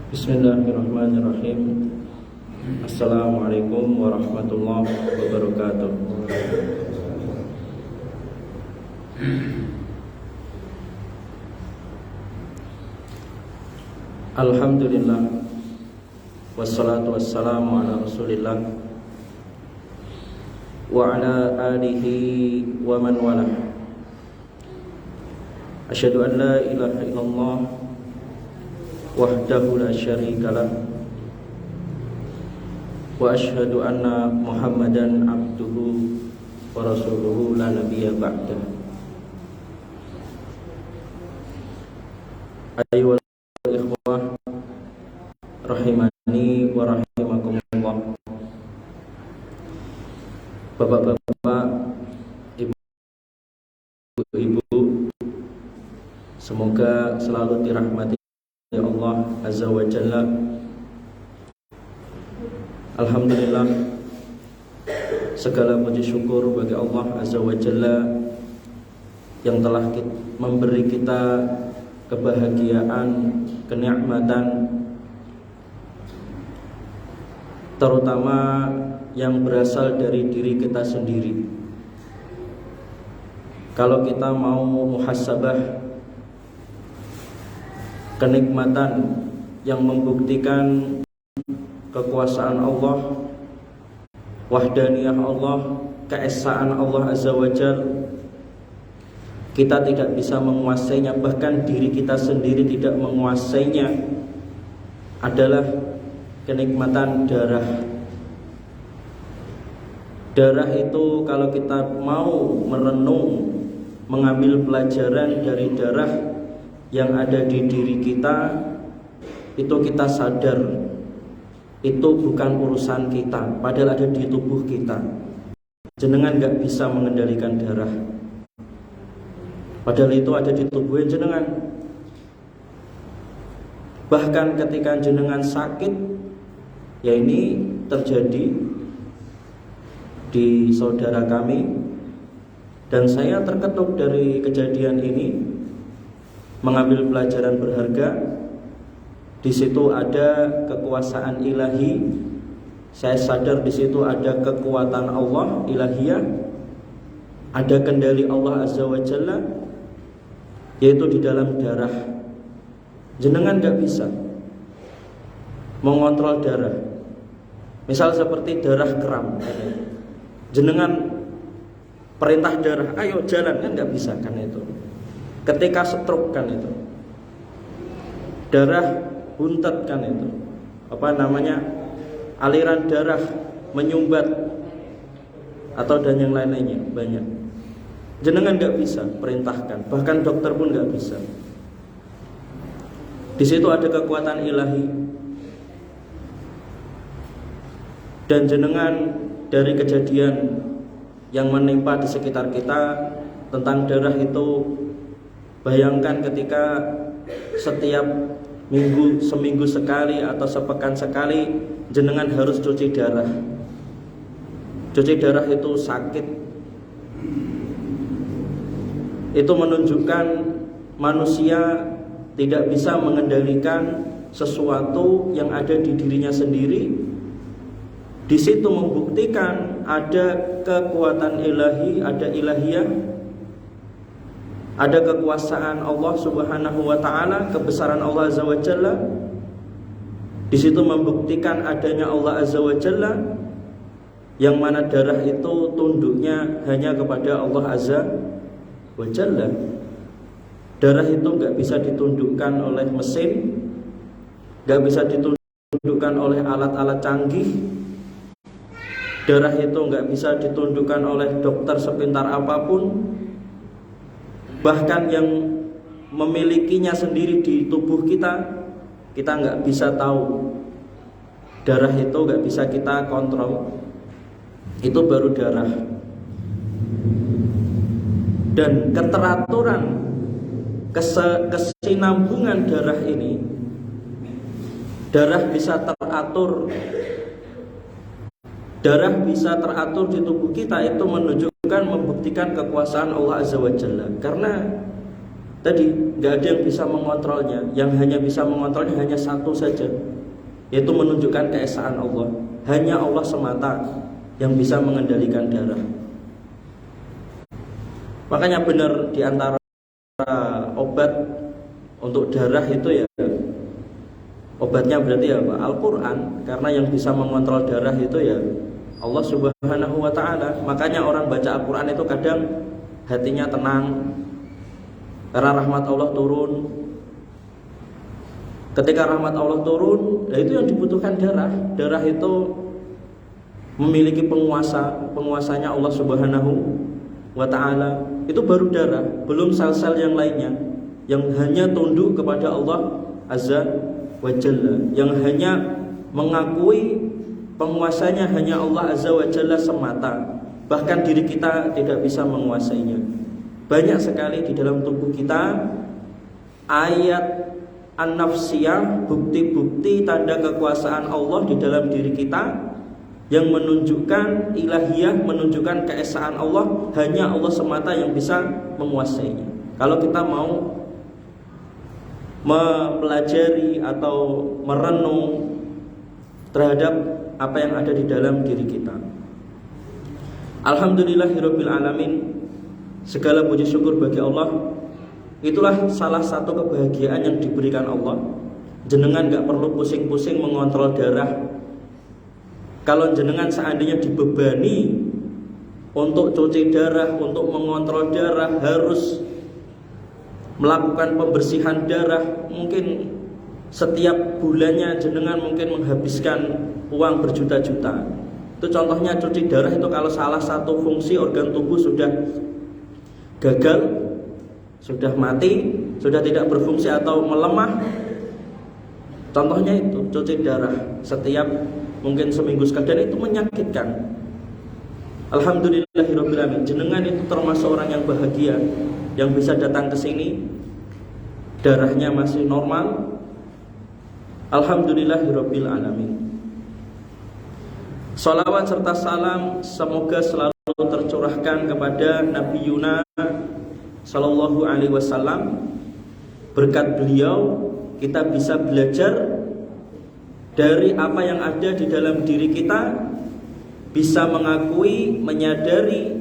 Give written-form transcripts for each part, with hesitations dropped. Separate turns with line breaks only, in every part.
Bismillahirrahmanirrahim. Assalamualaikum warahmatullahi wabarakatuh. Alhamdulillah, wassalatu wassalamu ala rasulillah wa ala alihi wa man walah. Asyhadu an la ilaha illallah wahdahu la syarikalah wa asyhadu anna Muhammadan abduhu wa rasuluhu la nabiyya ba'dah. Ayyuhal ikhwah rahimani wa rahimakumullah. Bapak-bapak, ibu-ibu, semoga selalu dirahmati ya Allah Azza wa Jalla. Alhamdulillah, segala puji syukur bagi Allah Azza wa Jalla yang telah memberi kita kebahagiaan, kenikmatan, terutama yang berasal dari diri kita sendiri. Kalau kita mau muhasabah kenikmatan yang membuktikan kekuasaan Allah, wahdaniyah Allah, keesaan Allah Azza wa Jalla, kita tidak bisa menguasainya, bahkan diri kita sendiri tidak menguasainya, adalah kenikmatan darah. Darah itu kalau kita mau merenung, mengambil pelajaran dari darah yang ada di diri kita, itu kita sadar itu bukan urusan kita, padahal ada di tubuh kita. Jenengan gak bisa mengendalikan darah, padahal itu ada di tubuh jenengan. Bahkan ketika jenengan sakit, ya ini terjadi di saudara kami, dan saya terketuk dari kejadian ini, mengambil pelajaran berharga. Di situ ada kekuasaan ilahi. Saya sadar di situ ada kekuatan Allah ilahiyah, ada kendali Allah Azza wa Jalla, yaitu di dalam darah. Jenengan gak bisa mengontrol darah. Misal seperti darah kram, jenengan perintah darah, ayo jalan, kan gak bisa kan itu. Ketika stroke kan itu, darah buntet kan itu, aliran darah menyumbat, atau dan yang lain-lainnya banyak. Jenengan gak bisa perintahkan, bahkan dokter pun gak bisa. Di situ ada kekuatan ilahi. Dan jenengan dari kejadian yang menimpa di sekitar kita tentang darah itu, bayangkan ketika setiap minggu, seminggu sekali atau sepekan sekali jenengan harus cuci darah. Cuci darah itu sakit. Itu menunjukkan manusia tidak bisa mengendalikan sesuatu yang ada di dirinya sendiri. Di situ membuktikan ada kekuatan ilahi, ada ilahiyah, ada kekuasaan Allah Subhanahu wa taala, kebesaran Allah Azza wa Jalla. Di situ membuktikan adanya Allah Azza wa Jalla, yang mana darah itu tunduknya hanya kepada Allah Azza wa Jalla. Darah itu gak bisa ditundukkan oleh mesin, gak bisa ditundukkan oleh alat-alat canggih. Darah itu gak bisa ditundukkan oleh dokter sepintar apapun. Bahkan yang memilikinya sendiri di tubuh kita, kita gak bisa tahu. Darah itu gak bisa kita kontrol. Itu baru darah. Dan keteraturan, kesinambungan darah ini, darah bisa teratur. Darah bisa teratur di tubuh kita, itu menunjukkan, membuktikan kekuasaan Allah Azza wa Jalla. Karena Tadi nggak ada yang bisa mengontrolnya. Yang hanya bisa mengontrolnya hanya satu saja, yaitu menunjukkan keesaan Allah. Hanya Allah semata yang bisa mengendalikan darah. Makanya benar di antara obat untuk darah itu ya, obatnya berarti ya Al-Quran. Karena yang bisa mengontrol darah itu ya Allah Subhanahu wa ta'ala. Makanya orang baca Al-Quran itu kadang hatinya tenang, karena rahmat Allah turun. Ketika rahmat Allah turun, itu yang dibutuhkan darah. Darah itu memiliki penguasa, penguasanya Allah Subhanahu wa ta'ala. Itu baru darah, belum sel-sel yang lainnya yang hanya tunduk kepada Allah Azza wa Jalla, yang hanya mengakui penguasanya hanya Allah Azza wa Jalla semata. Bahkan diri kita tidak bisa menguasainya. Banyak sekali di dalam tubuh kita ayat an-nafsiyah, bukti-bukti tanda kekuasaan Allah di dalam diri kita yang menunjukkan ilahiyah, menunjukkan keesaan Allah. Hanya Allah semata yang bisa menguasainya. Kalau kita mau mempelajari atau merenung terhadap apa yang ada di dalam diri kita. Alhamdulillahirabbil alamin. Segala puji syukur bagi Allah. Itulah salah satu kebahagiaan yang diberikan Allah. Jenengan gak perlu pusing-pusing mengontrol darah. Kalau jenengan seandainya dibebani untuk cuci darah, untuk mengontrol darah, harus melakukan pembersihan darah, mungkin setiap bulannya jenengan mungkin menghabiskan uang berjuta-juta. Itu contohnya cuci darah itu kalau salah satu fungsi organ tubuh sudah gagal, sudah mati, sudah tidak berfungsi atau melemah. Contohnya itu cuci darah setiap mungkin seminggu sekali, dan itu menyakitkan. Alhamdulillahirabbil alamin. Jenengan itu termasuk orang yang bahagia yang bisa datang ke sini, darahnya masih normal. Alhamdulillahirabbil alamin. Salawat serta salam semoga selalu tercurahkan kepada Nabi Yuna sallallahu alaihi wasallam. Berkat beliau kita bisa belajar dari apa yang ada di dalam diri kita, bisa mengakui, menyadari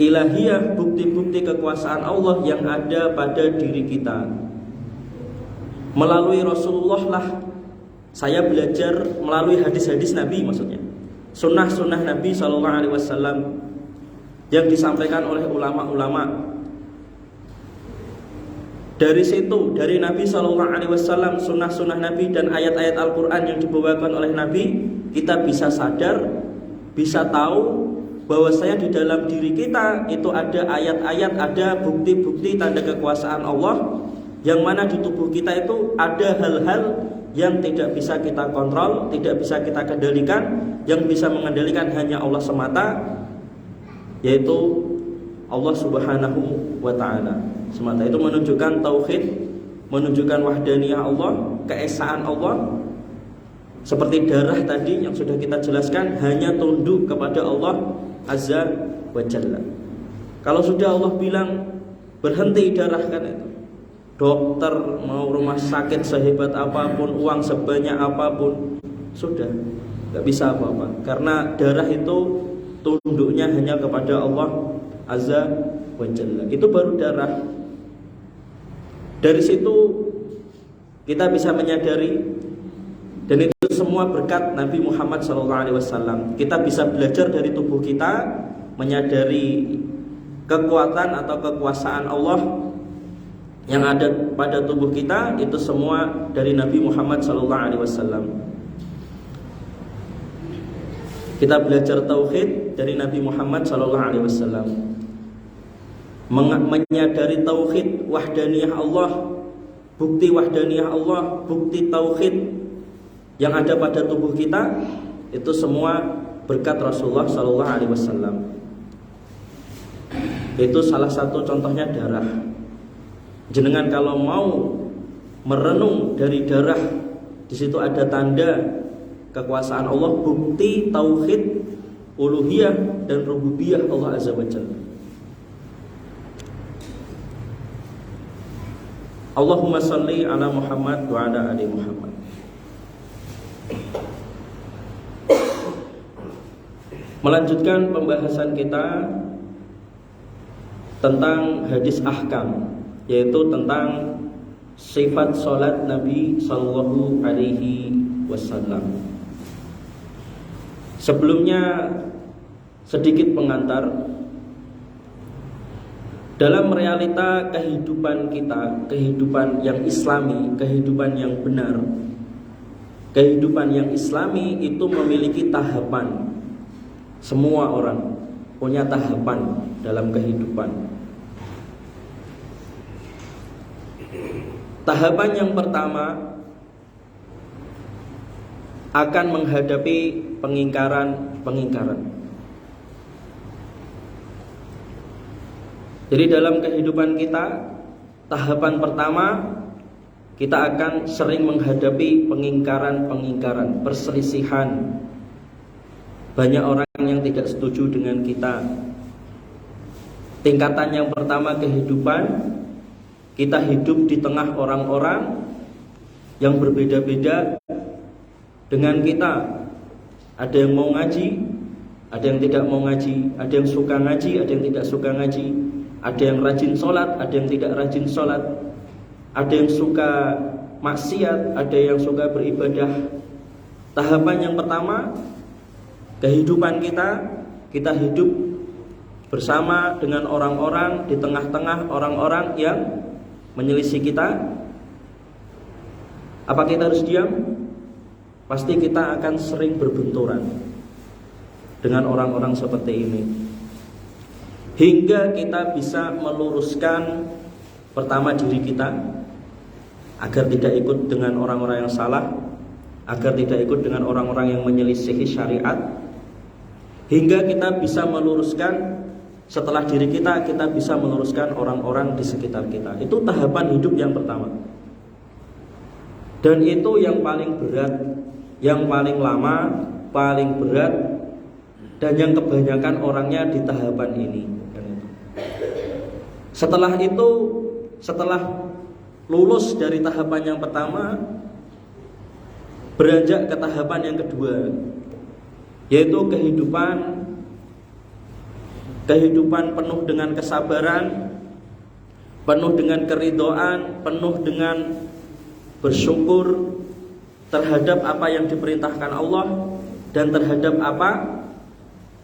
ilahiyah, bukti-bukti kekuasaan Allah yang ada pada diri kita. Melalui Rasulullah lah saya belajar, melalui hadis-hadis Nabi, maksudnya sunnah-sunnah Nabi SAW yang disampaikan oleh ulama-ulama. Dari situ, dari Nabi SAW, sunnah-sunnah Nabi dan ayat-ayat Al-Quran yang dibawakan oleh Nabi, kita bisa sadar, bisa tahu bahwasanya di dalam diri kita itu ada ayat-ayat, ada bukti-bukti tanda kekuasaan Allah, yang mana di tubuh kita itu ada hal-hal yang tidak bisa kita kontrol, tidak bisa kita kendalikan. Yang bisa mengendalikan hanya Allah semata, yaitu Allah Subhanahu wa ta'ala semata. Itu menunjukkan tauhid, menunjukkan wahdaniyah Allah, keesaan Allah. Seperti darah tadi yang sudah kita jelaskan, hanya tunduk kepada Allah Azza wa Jalla. Kalau sudah Allah bilang berhenti darah, kan itu dokter mau rumah sakit sehebat apapun, uang sebanyak apapun, sudah gak bisa apa-apa. Karena darah itu tunduknya hanya kepada Allah Azza wa Jalla. Itu baru darah. Dari situ kita bisa menyadari, dan itu semua berkat Nabi Muhammad SAW. Kita bisa belajar dari tubuh kita, menyadari kekuatan atau kekuasaan Allah yang ada pada tubuh kita. Itu semua dari Nabi Muhammad SAW. Kita belajar tauhid dari Nabi Muhammad SAW. Menyadari tauhid wahdaniyah Allah, bukti wahdaniyah Allah, bukti tauhid yang ada pada tubuh kita, itu semua berkat Rasulullah SAW. Itu salah satu contohnya darah. Jenengan kalau mau merenung dari darah, di situ ada tanda kekuasaan Allah, bukti tauhid uluhiyah dan rububiyah Allah Azza wa Jalla. Allahumma sholli ala Muhammad wa ala ali Muhammad. Melanjutkan pembahasan kita tentang hadis ahkam, yaitu tentang sifat sholat Nabi Sallallahu Alaihi Wasallam. Sebelumnya sedikit pengantar. Dalam realita kehidupan kita, kehidupan yang islami, kehidupan yang benar, kehidupan yang islami itu memiliki tahapan. Semua orang punya tahapan dalam kehidupan. Tahapan yang pertama akan menghadapi pengingkaran. Jadi dalam kehidupan kita, tahapan pertama kita akan sering menghadapi pengingkaran, perselisihan. Banyak orang yang tidak setuju dengan kita. Tingkatan yang pertama kehidupan, kita hidup di tengah orang-orang yang berbeda-beda dengan kita. Ada yang mau ngaji, ada yang tidak mau ngaji, ada yang suka ngaji, ada yang tidak suka ngaji, ada yang rajin sholat, ada yang tidak rajin sholat, ada yang suka maksiat, ada yang suka beribadah. Tahapan yang pertama, kehidupan kita hidup bersama dengan orang-orang, di tengah-tengah orang-orang yang menyelisih kita. Apa kita harus diam? Pasti kita akan sering berbenturan dengan orang-orang seperti ini, hingga kita bisa meluruskan pertama diri kita agar tidak ikut dengan orang-orang yang salah, agar tidak ikut dengan orang-orang yang menyelisihi syariat, hingga kita bisa meluruskan setelah diri kita bisa meluruskan orang-orang di sekitar kita. Itu tahapan hidup yang pertama. Dan itu yang paling berat, yang paling lama, paling berat, dan yang kebanyakan orangnya di tahapan ini. Setelah itu, setelah lulus dari tahapan yang pertama, beranjak ke tahapan yang kedua, yaitu kehidupan penuh dengan kesabaran, penuh dengan keridhaan, penuh dengan bersyukur terhadap apa yang diperintahkan Allah dan terhadap apa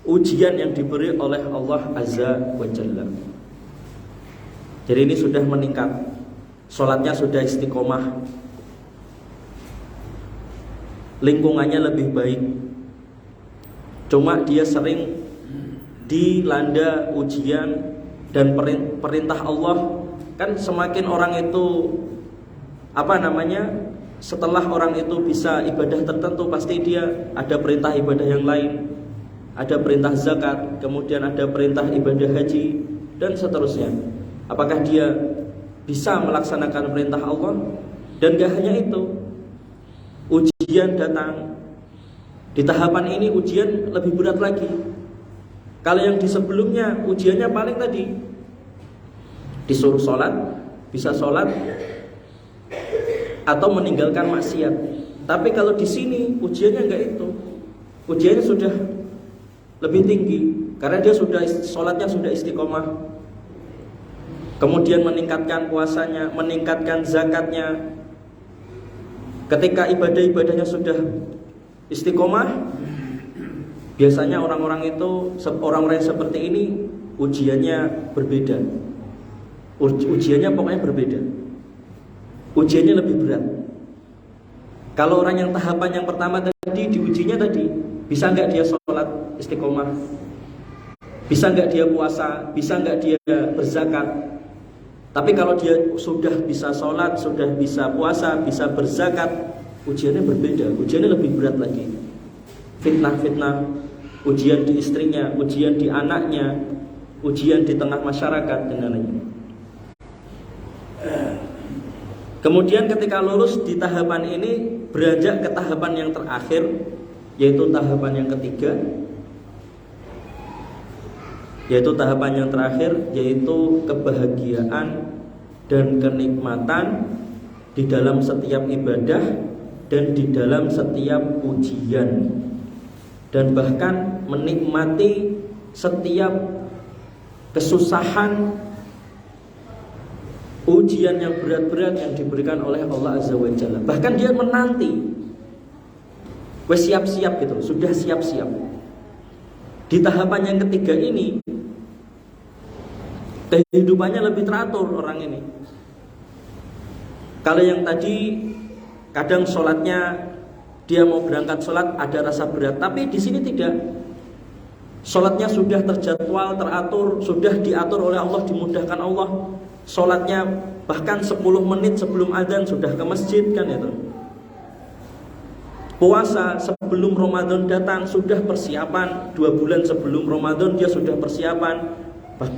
ujian yang diberi oleh Allah Azza wa Jalla. Jadi ini sudah meningkat, sholatnya sudah istiqomah, lingkungannya lebih baik. Cuma dia sering dilanda ujian dan perintah Allah. Kan semakin orang itu setelah orang itu bisa ibadah tertentu, pasti dia ada perintah ibadah yang lain, ada perintah zakat, kemudian ada perintah ibadah haji, dan seterusnya. Apakah dia bisa melaksanakan perintah Allah? Dan gak hanya itu, ujian datang. Di tahapan ini ujian lebih berat lagi. Kalau yang di sebelumnya ujiannya paling tadi disuruh sholat, bisa sholat, atau meninggalkan maksiat. Tapi kalau di sini ujiannya enggak itu. Ujiannya sudah lebih tinggi karena dia sudah sholatnya sudah istiqomah. Kemudian meningkatkan puasanya, meningkatkan zakatnya. Ketika ibadah-ibadahnya sudah istiqomah, biasanya orang-orang yang seperti ini ujiannya berbeda. Ujiannya pokoknya berbeda. Ujiannya lebih berat. Kalau orang yang tahapan yang pertama tadi, diujinya tadi, bisa nggak dia sholat istiqomah, bisa nggak dia puasa, bisa nggak dia berzakat. Tapi kalau dia sudah bisa sholat, sudah bisa puasa, bisa berzakat, ujiannya berbeda. Ujiannya lebih berat lagi. Fitnah-fitnah, ujian di istrinya, ujian di anaknya, ujian di tengah masyarakat, dan lain-lain. Kemudian ketika lulus di tahapan ini, beranjak ke tahapan yang terakhir, yaitu tahapan yang ketiga, yaitu kebahagiaan dan kenikmatan di dalam setiap ibadah dan di dalam setiap ujian, dan bahkan menikmati setiap kesusahan, ujian yang berat-berat yang diberikan oleh Allah Azza wa Jalla. Bahkan dia menanti, wes siap-siap gitu, sudah siap-siap. Di tahapan yang ketiga ini, kehidupannya lebih teratur orang ini. Kalau yang tadi kadang sholatnya, dia mau berangkat sholat ada rasa berat, tapi di sini tidak. Sholatnya sudah terjadwal, teratur, sudah diatur oleh Allah, dimudahkan Allah. Sholatnya bahkan 10 menit sebelum adzan sudah ke masjid, kan itu. Puasa sebelum Ramadan datang sudah persiapan, 2 bulan sebelum Ramadan dia sudah persiapan,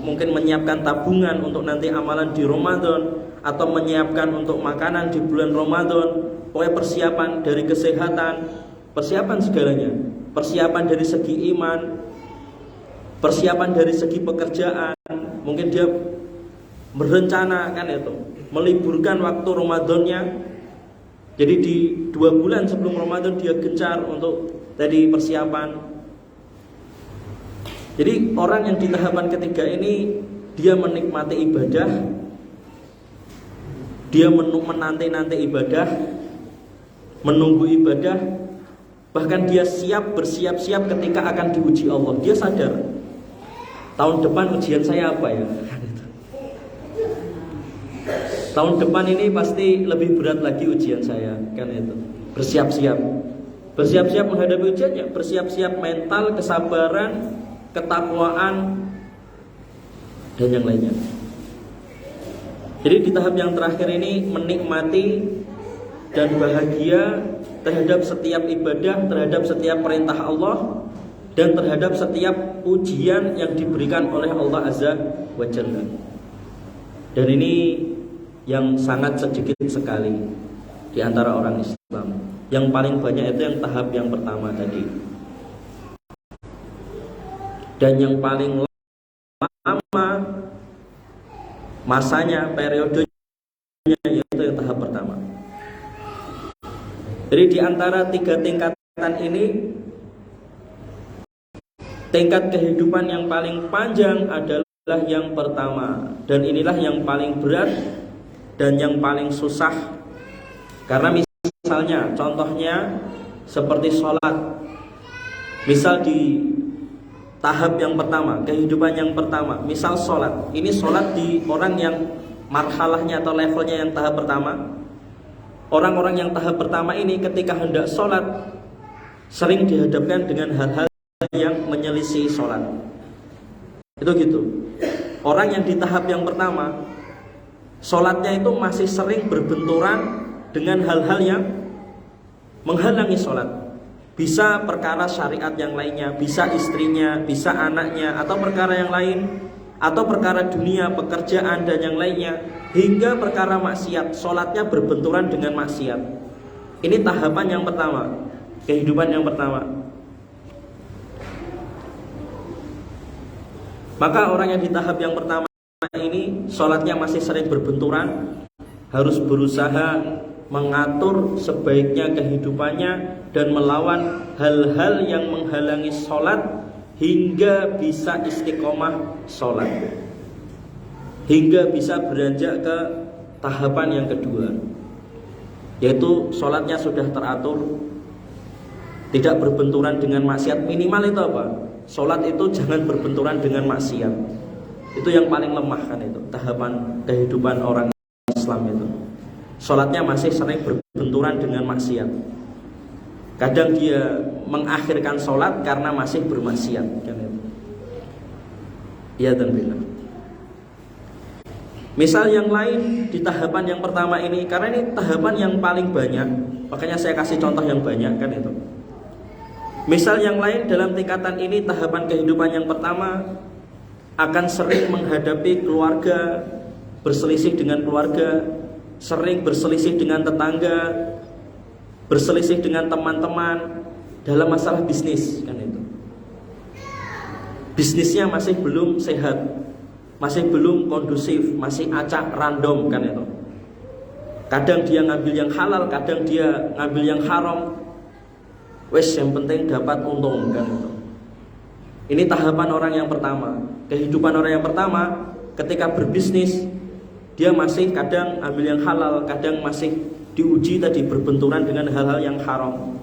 mungkin menyiapkan tabungan untuk nanti amalan di Ramadan, atau menyiapkan untuk makanan di bulan Ramadan. Pokoknya persiapan dari kesehatan, persiapan segalanya, persiapan dari segi iman, persiapan dari segi pekerjaan. Mungkin dia berencana, kan itu, meliburkan waktu Ramadannya. Jadi di 2 bulan sebelum Ramadan dia gencar untuk tadi persiapan. Jadi orang yang di tahapan ketiga ini, dia menikmati ibadah, dia menanti-nanti ibadah, menunggu ibadah, bahkan dia siap, bersiap-siap ketika akan diuji Allah. Dia sadar, tahun depan ujian saya apa ya? Tahun depan ini pasti lebih berat lagi ujian saya, kan itu. Bersiap-siap, bersiap-siap menghadapi ujiannya, bersiap-siap mental, kesabaran, ketakwaan, dan yang lainnya. Jadi di tahap yang terakhir ini menikmati dan bahagia terhadap setiap ibadah, terhadap setiap perintah Allah, dan terhadap setiap ujian yang diberikan oleh Allah Azza wa Jalla. Dan ini yang sangat sedikit sekali di antara orang Islam. Yang paling banyak itu yang tahap yang pertama tadi. Dan yang paling lama masanya, periodenya, yaitu yang tahap pertama. Jadi di antara 3 tingkatan ini, tingkat kehidupan yang paling panjang adalah yang pertama. Dan inilah yang paling berat dan yang paling susah. Karena misalnya, contohnya seperti sholat. Misal di tahap yang pertama, kehidupan yang pertama, misal sholat. Ini sholat di orang yang marhalahnya atau levelnya yang tahap pertama. Orang-orang yang tahap pertama ini ketika hendak sholat sering dihadapkan dengan hal-hal yang menyelisih sholat. Itu gitu. Orang yang di tahap yang pertama, sholatnya itu masih sering berbenturan dengan hal-hal yang menghalangi sholat. Bisa perkara syariat yang lainnya, bisa istrinya, bisa anaknya, atau perkara yang lain, atau perkara dunia, pekerjaan, dan yang lainnya, hingga perkara maksiat. Sholatnya berbenturan dengan maksiat. Ini tahapan yang pertama, kehidupan yang pertama. Maka orang yang di tahap yang pertama ini sholatnya masih sering berbenturan, harus berusaha mengatur sebaiknya kehidupannya dan melawan hal-hal yang menghalangi sholat hingga bisa istiqomah sholat, hingga bisa beranjak ke tahapan yang kedua, yaitu sholatnya sudah teratur, tidak berbenturan dengan maksiat. Minimal itu apa? Sholat itu jangan berbenturan dengan maksiat. Itu yang paling lemah, kan itu tahapan kehidupan orang Islam itu. Sholatnya masih sering berbenturan dengan maksiat. Kadang dia mengakhirkan sholat karena masih bermaksiat, kan itu. Ya dan bila. Misal yang lain di tahapan yang pertama ini, karena ini tahapan yang paling banyak, makanya saya kasih contoh yang banyak, kan itu. Misal yang lain dalam tingkatan ini, tahapan kehidupan yang pertama, akan sering menghadapi keluarga, berselisih dengan keluarga, sering berselisih dengan tetangga, berselisih dengan teman-teman dalam masalah bisnis, kan itu. Bisnisnya masih belum sehat, masih belum kondusif, masih acak random kan itu. Kadang dia ngambil yang halal, kadang dia ngambil yang haram. Wes yang penting dapat untung kan itu. Ini tahapan orang yang pertama. Kehidupan orang yang pertama ketika berbisnis, dia masih kadang ambil yang halal, kadang masih diuji tadi berbenturan dengan hal-hal yang haram.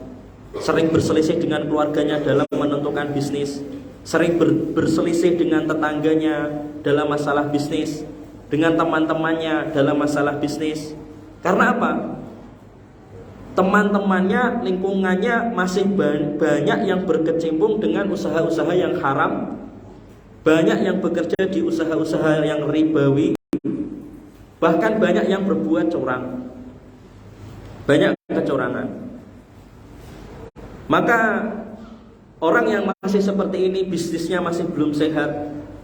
Sering berselisih dengan keluarganya dalam menentukan bisnis, sering berselisih dengan tetangganya dalam masalah bisnis, dengan teman-temannya dalam masalah bisnis. Karena apa? Teman-temannya, lingkungannya masih banyak yang berkecimpung dengan usaha-usaha yang haram, banyak yang bekerja di usaha-usaha yang ribawi, bahkan banyak yang berbuat curang, banyak kecurangan. Maka orang yang masih seperti ini, bisnisnya masih belum sehat,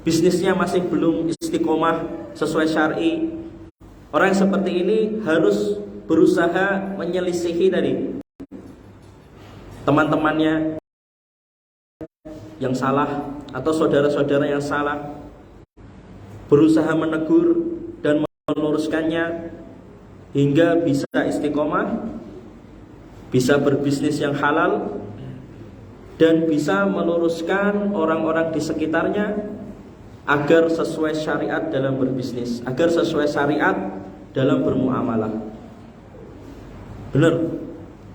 bisnisnya masih belum istiqomah sesuai syar'i. Orang yang seperti ini harus berusaha menyelisihi tadi teman-temannya yang salah atau saudara-saudara yang salah, berusaha menegur dan meluruskannya hingga bisa istiqomah, bisa berbisnis yang halal, dan bisa meluruskan orang-orang di sekitarnya agar sesuai syariat dalam berbisnis, agar sesuai syariat dalam bermuamalah. Benar,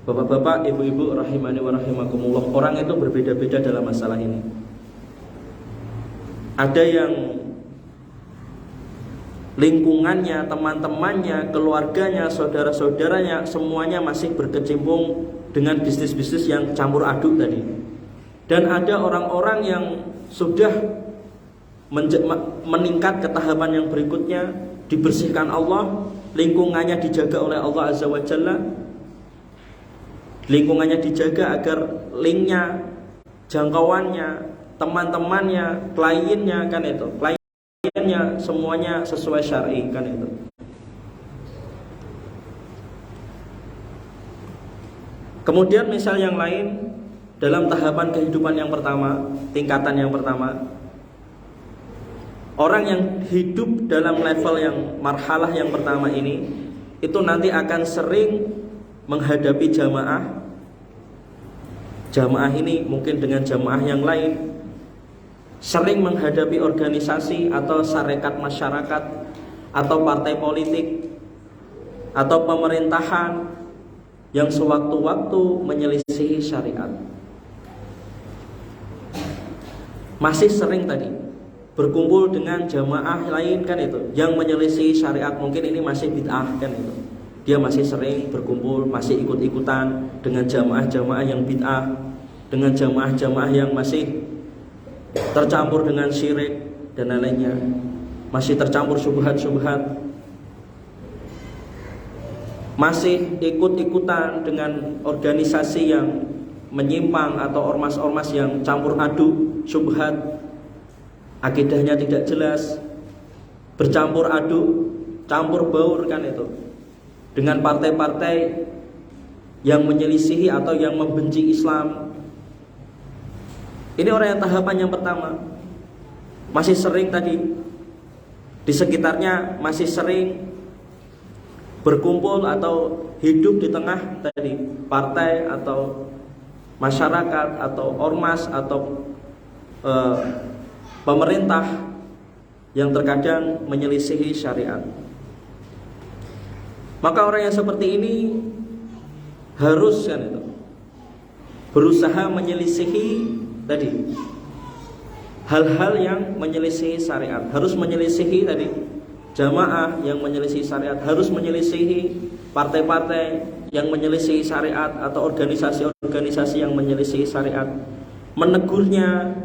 bapak-bapak, ibu-ibu rahimani wa rahimakumullah, orang itu berbeda-beda dalam masalah ini. Ada yang lingkungannya, teman-temannya, keluarganya, saudara-saudaranya semuanya masih berkecimpung dengan bisnis-bisnis yang campur aduk tadi. Dan ada orang-orang yang sudah meningkat ke tahapan yang berikutnya, dibersihkan Allah, lingkungannya dijaga oleh Allah Azza wa Jalla, lingkungannya dijaga agar linknya, jangkauannya, teman-temannya, kliennya kan itu, kliennya semuanya sesuai syar'i kan itu. Kemudian misal yang lain dalam tahapan kehidupan yang pertama, tingkatan yang pertama, orang yang hidup dalam level yang marhalah yang pertama ini itu nanti akan sering menghadapi jamaah. Jamaah ini mungkin dengan jamaah yang lain, sering menghadapi organisasi atau sarekat masyarakat atau partai politik atau pemerintahan yang sewaktu-waktu menyelisihi syariat. Masih sering tadi berkumpul dengan jamaah lain kan itu yang menyelisihi syariat, mungkin ini masih bid'ah kan itu. Dia masih sering berkumpul, masih ikut-ikutan dengan jamaah-jamaah yang bid'ah, dengan jamaah-jamaah yang masih tercampur dengan syirik dan lainnya, masih tercampur syubhat-syubhat, masih ikut-ikutan dengan organisasi yang menyimpang atau ormas-ormas yang campur aduk syubhat, akidahnya tidak jelas, bercampur aduk, campur baur kan itu dengan partai-partai yang menyelisihi atau yang membenci Islam. Ini orang yang tahapan yang pertama, masih sering tadi di sekitarnya, masih sering berkumpul atau hidup di tengah tadi partai atau masyarakat atau ormas atau pemerintah yang terkadang menyelisihi syariat. Maka orang yang seperti ini harus kan itu berusaha menyelisihi tadi hal-hal yang menyelisihi syariat, harus menyelisihi tadi jamaah yang menyelisihi syariat, harus menyelisihi partai-partai yang menyelisihi syariat atau organisasi-organisasi yang menyelisihi syariat, menegurnya,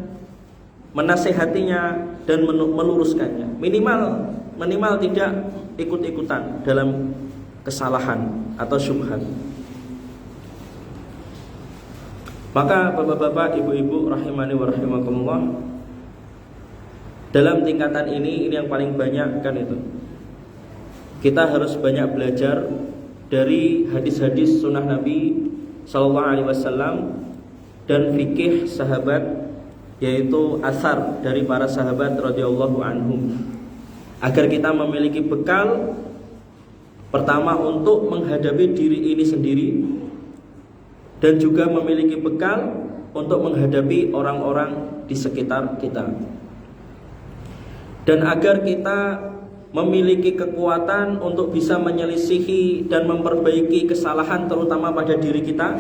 menasehatinya dan meluruskannya. Minimal tidak ikut-ikutan dalam kesalahan atau syubhat. Maka bapak-bapak, ibu-ibu rahimani wa rahimakumullah, dalam tingkatan ini yang paling banyak kan itu, kita harus banyak belajar dari hadis-hadis sunnah Nabi Sallallahu Alaihi Wasallam dan fikih sahabat, yaitu asar dari para sahabat radhiyallahu anhum. agar kita memiliki bekal pertama untuk menghadapi diri ini sendiri, dan juga memiliki bekal untuk menghadapi orang-orang di sekitar kita, dan agar kita memiliki kekuatan untuk bisa menyelisihi dan memperbaiki kesalahan terutama pada diri kita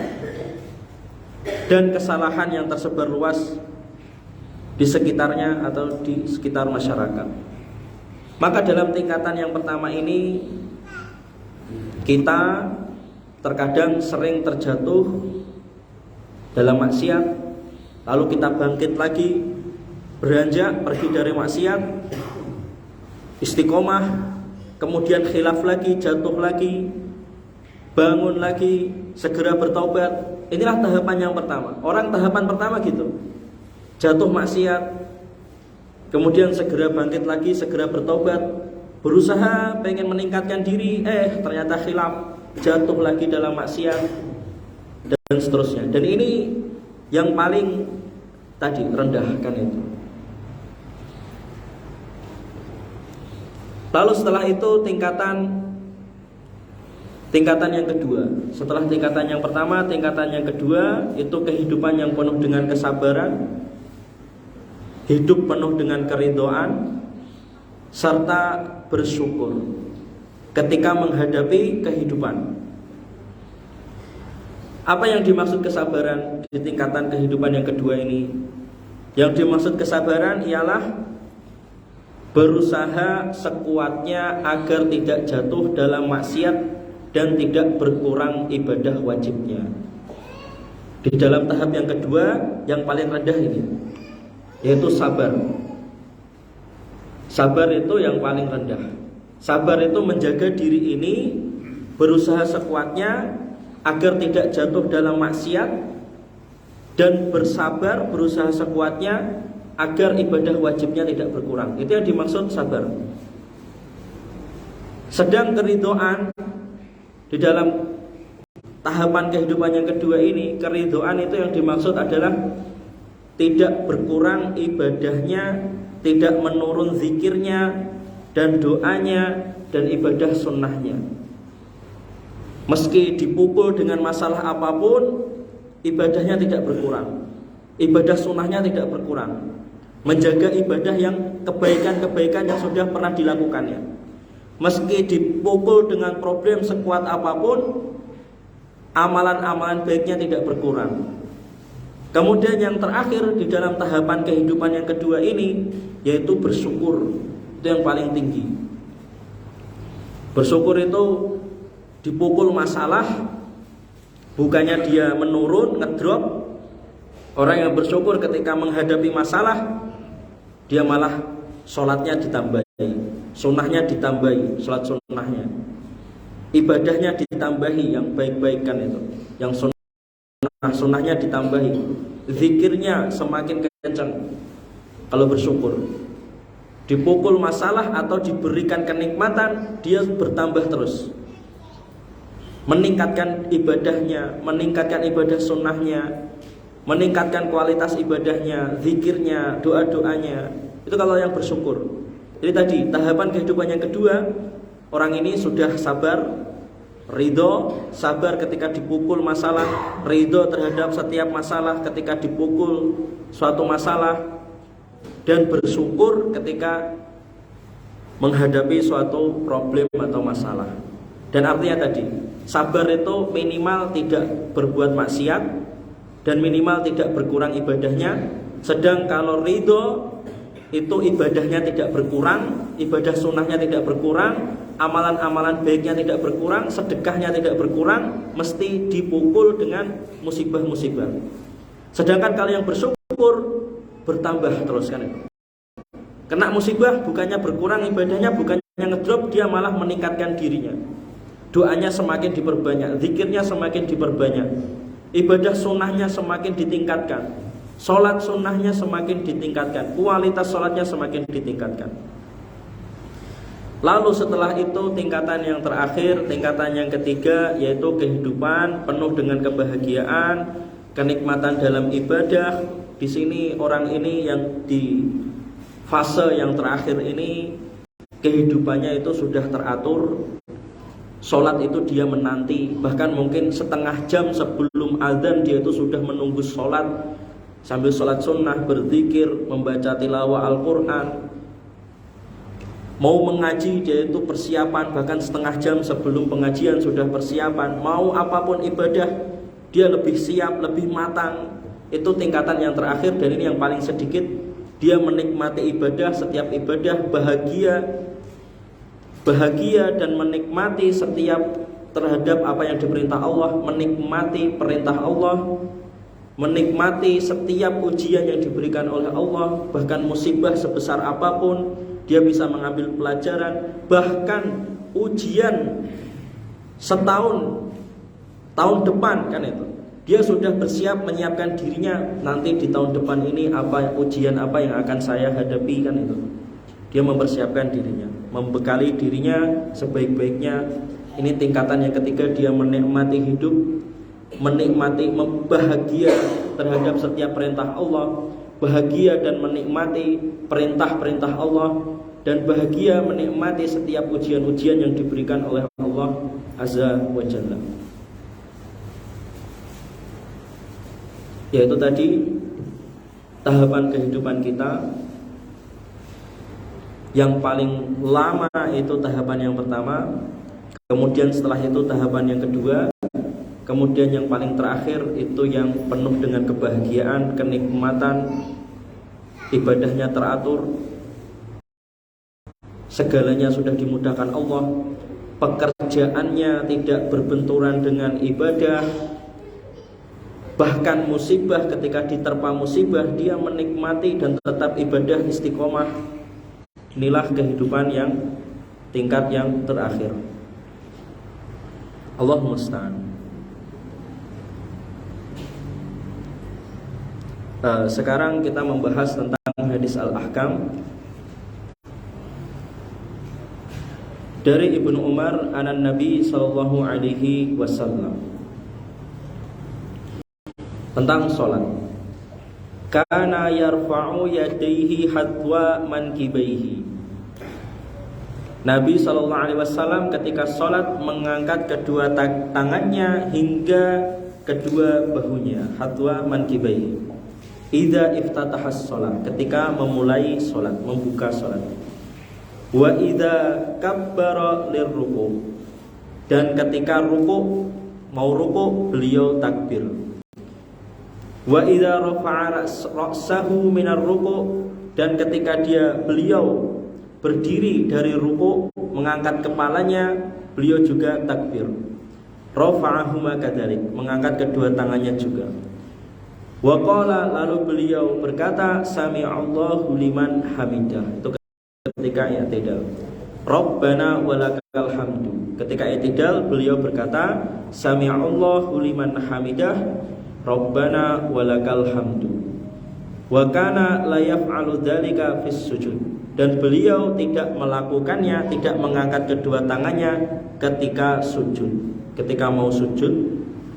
dan kesalahan yang tersebar luas di sekitarnya atau di sekitar masyarakat. Maka dalam tingkatan yang pertama ini kita terkadang sering terjatuh dalam maksiat, lalu kita bangkit lagi, beranjak pergi dari maksiat, istiqomah, kemudian khilaf lagi, jatuh lagi, bangun lagi, segera bertaubat. Inilah tahapan yang pertama. Orang tahapan pertama gitu, jatuh maksiat, kemudian segera bangkit lagi, segera bertaubat, berusaha pengen meningkatkan diri, ternyata khilaf, jatuh lagi dalam maksiat, dan seterusnya. Dan ini yang paling tadi rendah kan itu. Lalu setelah itu tingkatan yang kedua. Setelah tingkatan yang pertama, tingkatan yang kedua itu kehidupan yang penuh dengan kesabaran, hidup penuh dengan keridhaan, serta bersyukur ketika menghadapi kehidupan. Apa yang dimaksud kesabaran di tingkatan kehidupan yang kedua ini? Yang dimaksud kesabaran ialah berusaha sekuatnya agar tidak jatuh dalam maksiat dan tidak berkurang ibadah wajibnya. Di dalam tahap yang kedua, yang paling rendah ini, yaitu sabar. Sabar itu yang paling rendah. Sabar itu menjaga diri ini, berusaha sekuatnya agar tidak jatuh dalam maksiat, dan bersabar, berusaha sekuatnya agar ibadah wajibnya tidak berkurang. Itu yang dimaksud sabar. Sedang keridhaan di dalam tahapan kehidupan yang kedua ini, keridhaan itu yang dimaksud adalah tidak berkurang ibadahnya, tidak menurun zikirnya dan doanya dan ibadah sunnahnya. Meski dipukul dengan masalah apapun, ibadahnya tidak berkurang, ibadah sunnahnya tidak berkurang. Menjaga ibadah yang kebaikan-kebaikan yang sudah pernah dilakukannya. Meski dipukul dengan problem sekuat apapun, amalan-amalan baiknya tidak berkurang. Kemudian yang terakhir di dalam tahapan kehidupan yang kedua ini, yaitu bersyukur. Itu yang paling tinggi. Bersyukur itu dipukul masalah, bukannya dia menurun, ngedrop. Orang yang bersyukur ketika menghadapi masalah, dia malah sholatnya ditambahi, sunnahnya ditambahi, sholat sunnahnya, ibadahnya ditambahi yang baik-baikan itu, yang sunnahnya ditambahi, zikirnya semakin kencang. Kalau bersyukur, dipukul masalah atau diberikan kenikmatan, dia bertambah terus, meningkatkan ibadahnya, meningkatkan ibadah sunnahnya, meningkatkan kualitas ibadahnya, zikirnya, doa-doanya. Itu kalau yang bersyukur. Jadi tadi tahapan kehidupan yang kedua, orang ini sudah sabar, ridho, sabar ketika dipukul masalah, ridho terhadap setiap masalah ketika dipukul suatu masalah, dan bersyukur ketika menghadapi suatu problem atau masalah. Dan artinya tadi, sabar itu minimal tidak berbuat maksiat dan minimal tidak berkurang ibadahnya. Sedang kalau ridho itu ibadahnya tidak berkurang, ibadah sunnahnya tidak berkurang, amalan-amalan baiknya tidak berkurang, sedekahnya tidak berkurang, mesti dipukul dengan musibah-musibah. Sedangkan kalau yang bersyukur bertambah terus kan. Kena musibah bukannya berkurang ibadahnya, bukannya ngedrop, dia malah meningkatkan dirinya. Doanya semakin diperbanyak, zikirnya semakin diperbanyak, ibadah sunnahnya semakin ditingkatkan, sholat sunnahnya semakin ditingkatkan, kualitas sholatnya semakin ditingkatkan. Lalu setelah itu tingkatan yang terakhir, tingkatan yang ketiga, yaitu kehidupan penuh dengan kebahagiaan, kenikmatan dalam ibadah. Di sini orang ini yang di fase yang terakhir ini kehidupannya itu sudah teratur. Sholat itu dia menanti, bahkan mungkin setengah jam sebelum azan dia itu sudah menunggu sholat, sambil sholat sunnah, berzikir, membaca tilawah Al-Quran. Mau mengaji dia itu persiapan, bahkan setengah jam sebelum pengajian sudah persiapan. Mau apapun ibadah dia lebih siap, lebih matang. Itu tingkatan yang terakhir, dan ini yang paling sedikit. Dia menikmati ibadah, setiap ibadah bahagia dan menikmati setiap terhadap apa yang diperintah Allah, menikmati perintah Allah, menikmati setiap ujian yang diberikan oleh Allah. Bahkan musibah sebesar apapun dia bisa mengambil pelajaran. Bahkan ujian setahun, tahun depan kan itu, dia sudah bersiap menyiapkan dirinya, nanti di tahun depan ini apa ujian apa yang akan saya hadapi kan itu. Dia mempersiapkan dirinya, membekali dirinya sebaik-baiknya. Ini tingkatan yang ketiga, dia menikmati hidup, menikmati, bahagia terhadap setiap perintah Allah, bahagia dan menikmati perintah-perintah Allah, dan bahagia menikmati setiap ujian-ujian yang diberikan oleh Allah Azza wa Jalla. Yaitu tadi tahapan kehidupan kita. Yang paling lama itu tahapan yang pertama, kemudian setelah itu tahapan yang kedua, kemudian yang paling terakhir itu yang penuh dengan kebahagiaan, kenikmatan, ibadahnya teratur, segalanya sudah dimudahkan Allah, pekerjaannya tidak berbenturan dengan ibadah. Bahkan musibah, ketika diterpa musibah dia menikmati dan tetap ibadah istiqomah. Inilah kehidupan yang tingkat yang terakhir. Allahumma musta'an. Sekarang kita membahas tentang hadis al-ahkam dari Ibnu Umar anan Nabi sallallahu alaihi wasallam tentang sholat. Kana yarfa'u yadayhi hadwa mankibaihi. Nabi sallallahu alaihi wasallam ketika sholat mengangkat kedua tangannya hingga kedua bahunya, hadwa mankibaihi. Idza iftatahas sholat, ketika memulai sholat, membuka sholat. Wa idza kabbara lirruku, dan ketika ruku, mau ruku beliau takbir. Wa idza rafa'a ra'sahu minar ruku', dan ketika beliau berdiri dari ruku', mengangkat kepalanya, beliau juga takbir. Rafa'ahuma kadzalik, mengangkat kedua tangannya juga. Wa qala, lalu beliau berkata, sami'allahu liman hamidah. Itu ketika i'tidal. Rabbana walakal hamdu. Ketika i'tidal beliau berkata, sami'allahu liman hamidah, Rabbana walakal hamdu. Wa kana la yaf'alu dzalika fis sujud, dan beliau tidak melakukannya, tidak mengangkat kedua tangannya ketika sujud, ketika mau sujud,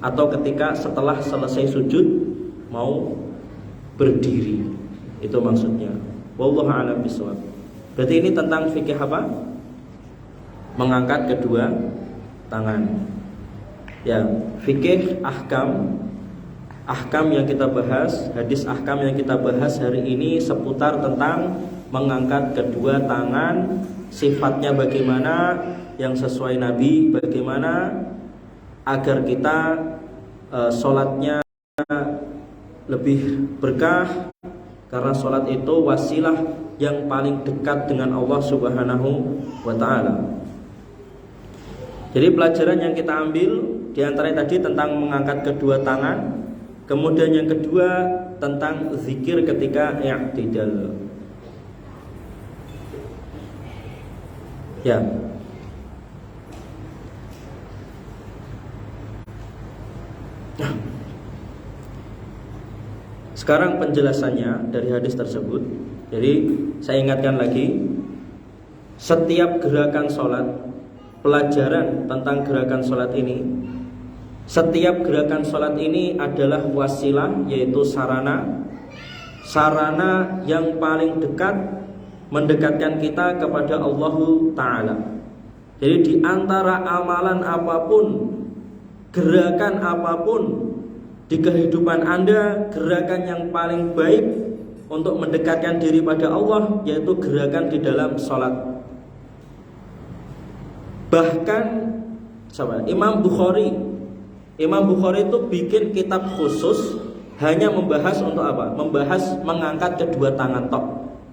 atau ketika setelah selesai sujud mau berdiri. Itu maksudnya. Wallahu a'lam bishawab. Berarti ini tentang fikih apa? Mengangkat kedua tangan. Ya, fikih ahkam. Ahkam yang kita bahas, hadis ahkam yang kita bahas hari ini seputar tentang mengangkat kedua tangan, sifatnya bagaimana, yang sesuai Nabi bagaimana, agar kita sholatnya lebih berkah. Karena sholat itu wasilah yang paling dekat dengan Allah Subhanahu wa ta'ala. Jadi pelajaran yang kita ambil diantaranya tadi tentang mengangkat kedua tangan. Kemudian yang kedua tentang zikir ketika i'tidal. Ya. Sekarang penjelasannya dari hadis tersebut. Jadi saya ingatkan lagi, setiap gerakan sholat, pelajaran tentang gerakan sholat ini, setiap gerakan sholat ini adalah wasilah, yaitu sarana yang paling dekat mendekatkan kita kepada Allah Ta'ala. Jadi di antara amalan apapun, gerakan apapun di kehidupan Anda, gerakan yang paling baik untuk mendekatkan diri pada Allah yaitu gerakan di dalam sholat. Bahkan Imam Bukhari itu bikin kitab khusus hanya membahas untuk apa? Membahas mengangkat kedua tangan tok.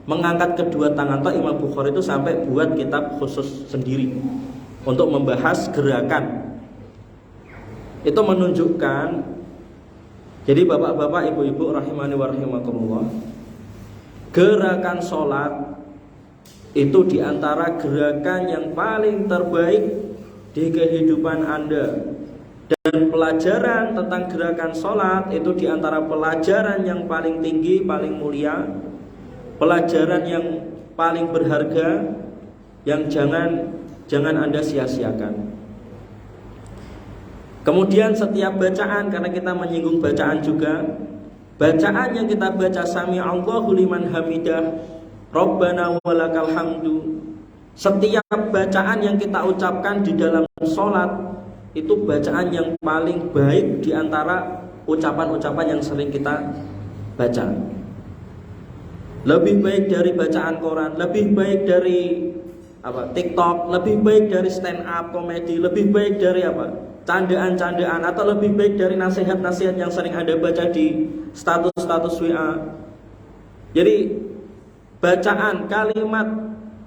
Mengangkat kedua tangan tok, Imam Bukhari itu sampai buat kitab khusus sendiri untuk membahas gerakan. Itu menunjukkan, jadi bapak-bapak, ibu-ibu rahimani wa rahimakumullah, gerakan sholat itu diantara gerakan yang paling terbaik di kehidupan Anda. Dan pelajaran tentang gerakan sholat itu diantara pelajaran yang paling tinggi, paling mulia, pelajaran yang paling berharga, yang jangan Anda sia-siakan. Kemudian setiap bacaan, karena kita menyinggung bacaan juga, bacaan yang kita baca sami Allahu liman hamidah, Rabbana walakal hamdu, setiap bacaan yang kita ucapkan di dalam sholat itu bacaan yang paling baik di antara ucapan-ucapan yang sering kita baca. Lebih baik dari bacaan Quran, lebih baik dari TikTok, lebih baik dari stand up komedi, lebih baik dari candaan-candaan, atau lebih baik dari nasihat-nasihat yang sering Anda baca di status-status WA. Jadi bacaan, kalimat,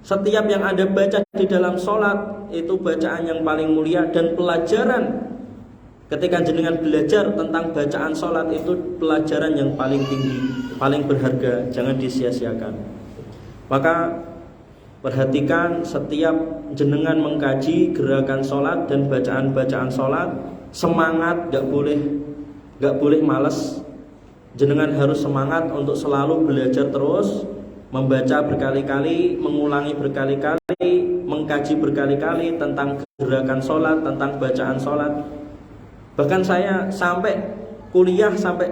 setiap yang Anda baca di dalam sholat itu bacaan yang paling mulia. Dan pelajaran ketika jenengan belajar tentang bacaan sholat itu pelajaran yang paling tinggi, paling berharga, jangan disia-siakan. Maka perhatikan setiap jenengan mengkaji gerakan sholat dan bacaan-bacaan sholat, semangat, gak boleh malas. Jenengan harus semangat untuk selalu belajar terus, membaca berkali-kali, mengulangi berkali-kali, mengkaji berkali-kali tentang gerakan sholat, tentang bacaan sholat. Bahkan saya sampai kuliah, sampai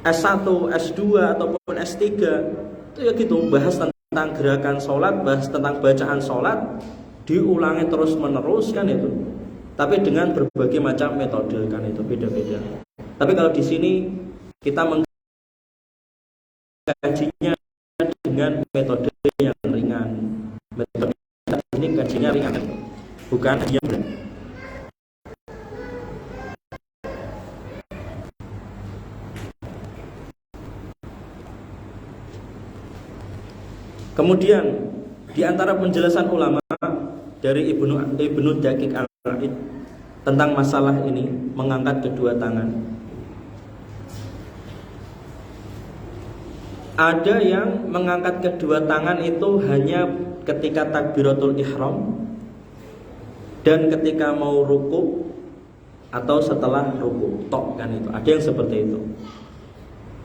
S1, S2 ataupun S3 itu ya gitu, bahas tentang gerakan sholat, bahas tentang bacaan sholat, diulangi terus menerus kan itu. Tapi dengan berbagai macam metode kan itu, beda-beda. Tapi kalau di sini kita mengkajinya dengan metode yang ringan. Metode ini kajinya ringan, bukan yang berat. Kemudian di antara penjelasan ulama dari Ibnu Daqiq Al-Id tentang masalah ini, mengangkat kedua tangan, ada yang mengangkat kedua tangan itu hanya ketika takbiratul ihram dan ketika mau ruku atau setelah ruku, tok kan itu. Ada yang seperti itu.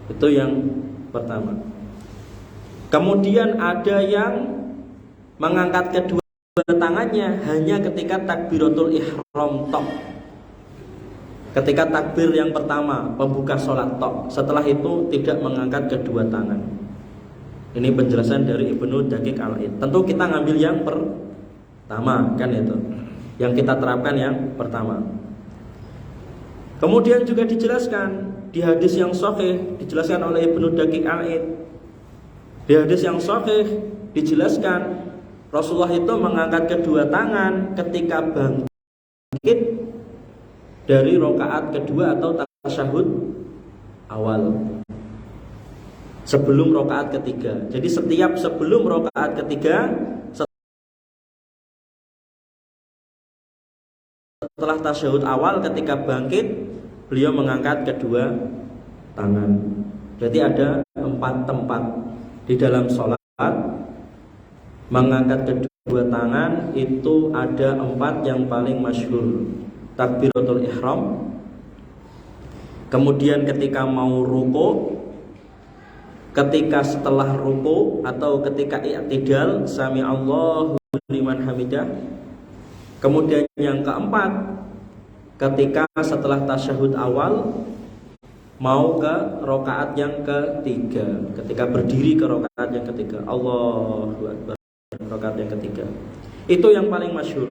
Itu yang pertama. Kemudian ada yang mengangkat kedua tangannya hanya ketika takbiratul ihram tok. Ketika takbir yang pertama, pembuka sholat tok. Setelah itu tidak mengangkat kedua tangan. Ini penjelasan dari Ibnu Daqiq Al-Id. Tentu kita ngambil yang pertama kan itu, yang kita terapkan yang pertama. Kemudian juga dijelaskan di hadis yang sahih, dijelaskan oleh Ibnu Daqiq Al-Id. Di hadis yang sahih dijelaskan Rasulullah itu mengangkat kedua tangan ketika bangkit dari rakaat kedua atau tasyahud awal, sebelum rakaat ketiga. Jadi setiap sebelum rakaat ketiga, setelah tasyahud awal, ketika bangkit beliau mengangkat kedua tangan. Berarti ada 4 tempat di dalam sholat mengangkat kedua tangan. Itu ada 4 yang paling masyhur. Takbiratul ihram, kemudian ketika mau ruku, ketika setelah ruku atau ketika i'tidal, sami Allahu liman hamidah. Kemudian yang keempat, ketika setelah tasyahud awal, mau ke rakaat yang ketiga. Ketika berdiri ke rakaat yang ketiga, Allahu Akbar, rakaat yang ketiga. Itu yang paling masyhur.